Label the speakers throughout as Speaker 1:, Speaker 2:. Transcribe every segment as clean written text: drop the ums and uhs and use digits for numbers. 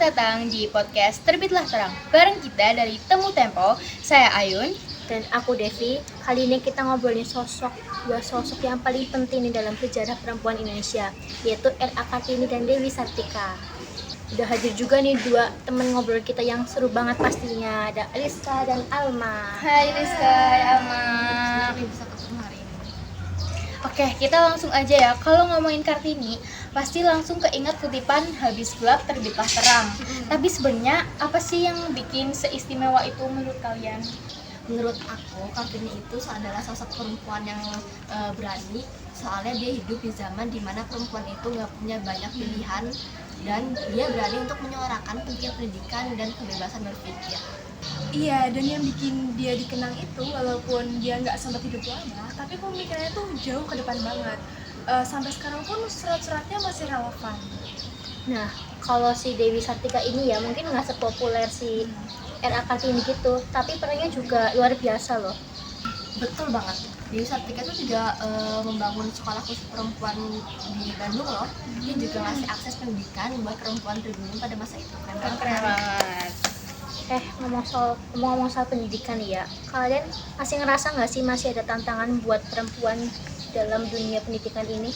Speaker 1: Selamat datang di podcast Terbitlah Terang. Bareng kita dari Temu Tempo, saya Ayun.
Speaker 2: Dan aku Devi. Kali ini kita ngobrolin dua sosok yang paling penting di dalam sejarah perempuan Indonesia, yaitu R.A. Kartini dan Dewi Sartika. Udah hadir juga nih dua temen ngobrol kita yang seru banget pastinya. Ada Rizka dan Alma.
Speaker 1: Hai Rizka, Alma.
Speaker 2: Bisa ketemu hari ini.
Speaker 1: Oke, kita langsung aja ya. Kalau ngomongin Kartini, pasti langsung keinget kutipan habis gelap terbitlah terang. Tapi sebenarnya apa sih yang bikin seistimewa itu menurut kalian?
Speaker 3: Menurut aku, Kartini itu adalah sosok perempuan yang berani. Soalnya dia hidup di zaman dimana perempuan itu nggak punya banyak pilihan, dan dia berani untuk menyuarakan pentingnya pendidikan dan kebebasan berpikir.
Speaker 4: Iya, dan yang bikin dia dikenang itu walaupun dia nggak sempat hidup lama, tapi pemikirannya tuh jauh ke depan banget. Sampai sekarang pun surat-suratnya masih relevan.
Speaker 2: Nah, kalau si Dewi Sartika ini ya mungkin nggak sepopuler si R.A. Kartini gitu, tapi perannya juga luar biasa loh.
Speaker 3: Betul banget. Dewi Sartika itu juga membangun sekolah khusus perempuan di Bandung loh. Dia juga ngasih akses pendidikan buat perempuan pribumi pada masa itu.
Speaker 1: Keren banget.
Speaker 2: Ngomong-ngomong soal pendidikan ya, kalian masih ngerasa nggak sih masih ada tantangan buat perempuan dalam dunia pendidikan ini?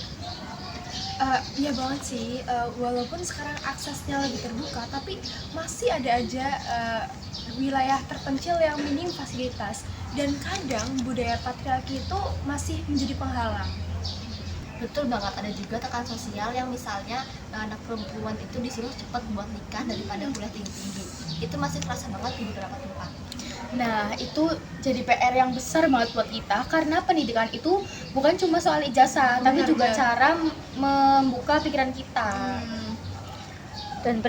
Speaker 4: Iya banget sih, walaupun sekarang aksesnya lebih terbuka, tapi masih ada aja wilayah terpencil yang minim fasilitas, dan kadang budaya patriarki itu masih menjadi penghalang.
Speaker 3: Betul banget, ada juga tekanan sosial yang misalnya anak perempuan itu disuruh cepat buat nikah daripada kuliah tinggi-tinggi. Itu masih terasa banget di beberapa tempat.
Speaker 1: Nah, itu jadi PR yang besar banget buat kita karena pendidikan itu bukan cuma soal ijazah, tapi juga cara membuka pikiran kita.
Speaker 2: Dan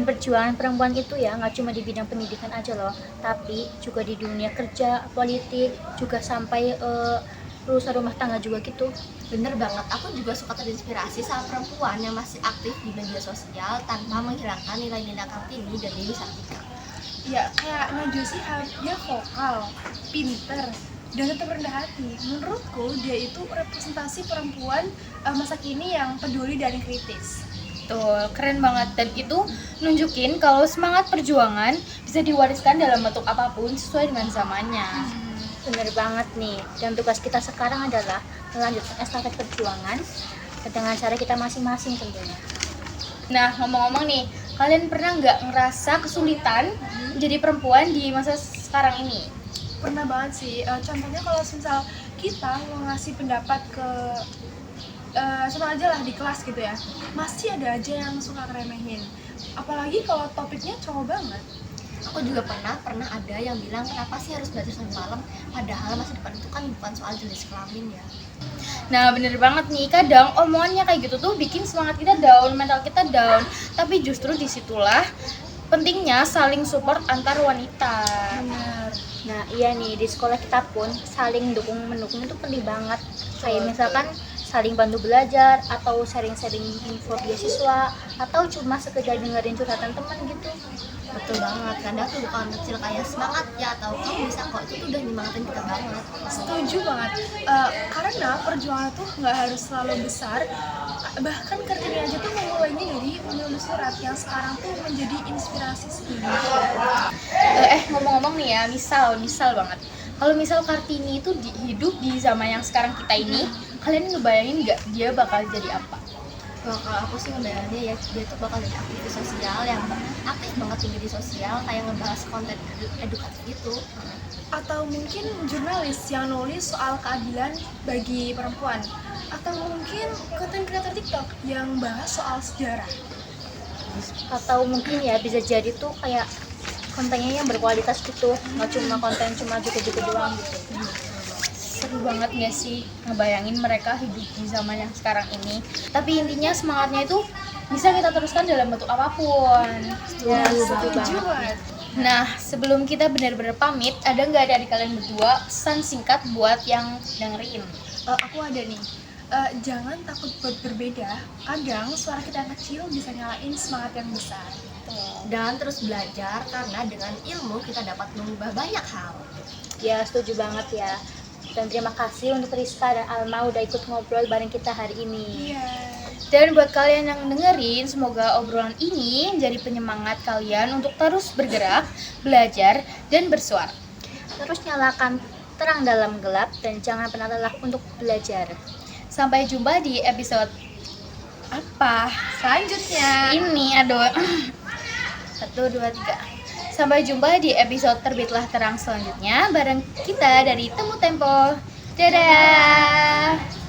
Speaker 2: perjuangan perempuan itu ya nggak cuma di bidang pendidikan aja loh, tapi juga di dunia kerja, politik, juga sampai urusan rumah tangga juga gitu.
Speaker 3: Bener banget, aku juga suka terinspirasi sama perempuan yang masih aktif di media sosial tanpa menghilangkan nilai-nilai Kartini dan Dewi Sartika.
Speaker 4: Ya, kayak Najwa Shihab, dia vokal, pinter, dan tetap rendah hati. Menurutku, dia itu representasi perempuan masa kini yang peduli dan kritis.
Speaker 1: Tuh, keren banget. Dan itu nunjukin kalau semangat perjuangan bisa diwariskan dalam bentuk apapun sesuai dengan zamannya.
Speaker 2: Bener banget nih, dan tugas kita sekarang adalah melanjutkan estafet perjuangan dengan cara kita masing-masing tentunya.
Speaker 1: Nah, ngomong-ngomong nih, kalian pernah nggak ngerasa kesulitan menjadi perempuan di masa sekarang ini?
Speaker 4: Pernah banget sih, contohnya kalau misal kita mau ngasih pendapat ke contoh aja lah di kelas gitu ya, masih ada aja yang suka ngeremehin, apalagi kalau topiknya cowok banget.
Speaker 3: Aku juga pernah ada yang bilang kenapa sih harus belajar sampai malam, padahal masa depan itu kan bukan soal jenis kelamin ya.
Speaker 1: Nah, bener banget nih, kadang omongannya kayak gitu tuh bikin semangat kita down, mental kita down. Tapi justru disitulah pentingnya saling support antar wanita.
Speaker 4: Benar.
Speaker 2: Nah iya nih, di sekolah kita pun saling dukung-mendukung itu penting banget. Kayak misalkan saling bantu belajar, atau sharing-sharing info beasiswa, atau cuma sekedar dengerin curhatan teman gitu.
Speaker 3: Betul banget, kadang tuh bukan kecil kayak semangat ya atau kamu bisa kok, itu tuh udah nyemangatin kita banget.
Speaker 4: Setuju banget, karena perjuangan tuh nggak harus selalu besar. Bahkan Kartini aja tuh memulainya dari menulis surat yang sekarang tuh menjadi inspirasi sedunia.
Speaker 1: Ngomong-ngomong nih ya, misal banget. Kalau misal Kartini itu hidup di zaman yang sekarang kita ini, kalian ngebayangin nggak dia bakal jadi apa?
Speaker 3: Kalau aku sih ngebayanginnya ya, dia tuh bakal jadi aktivis sosial yang aktif banget di media sosial, kayak ngebahas konten edukatif gitu.
Speaker 4: Atau mungkin jurnalis yang nulis soal keadilan bagi perempuan, atau mungkin konten kreator TikTok yang bahas soal sejarah.
Speaker 2: Atau mungkin ya bisa jadi tuh kayak kontennya yang berkualitas gitu, nggak cuma konten cuma gitu-gitu doang gitu.
Speaker 1: Seru banget gak sih ngebayangin mereka hidup di zaman yang sekarang ini. Tapi intinya semangatnya itu bisa kita teruskan dalam bentuk apapun.
Speaker 2: Ya,
Speaker 4: Setuju banget.
Speaker 1: Nah, sebelum kita benar-benar pamit, ada nggak dari kalian berdua pesan singkat buat yang dengerin?
Speaker 4: Aku ada nih. Jangan takut buat berbeda. Kadang suara kita yang kecil bisa nyalain semangat yang besar.
Speaker 3: Dan terus belajar, karena dengan ilmu kita dapat mengubah banyak hal.
Speaker 2: Ya setuju banget ya. Dan terima kasih untuk Rizka dan Alma udah ikut ngobrol bareng kita hari ini.
Speaker 4: Iya.
Speaker 1: Dan buat kalian yang dengerin, semoga obrolan ini menjadi penyemangat kalian untuk terus bergerak, belajar, dan bersuara.
Speaker 2: Terus nyalakan terang dalam gelap dan jangan pernah lelah untuk belajar.
Speaker 1: Sampai jumpa di episode
Speaker 4: Apa selanjutnya?
Speaker 1: ini, aduh. 1, 2, 3. Sampai jumpa di episode Terbitlah Terang selanjutnya bareng kita dari Temu Tempo. Dadah!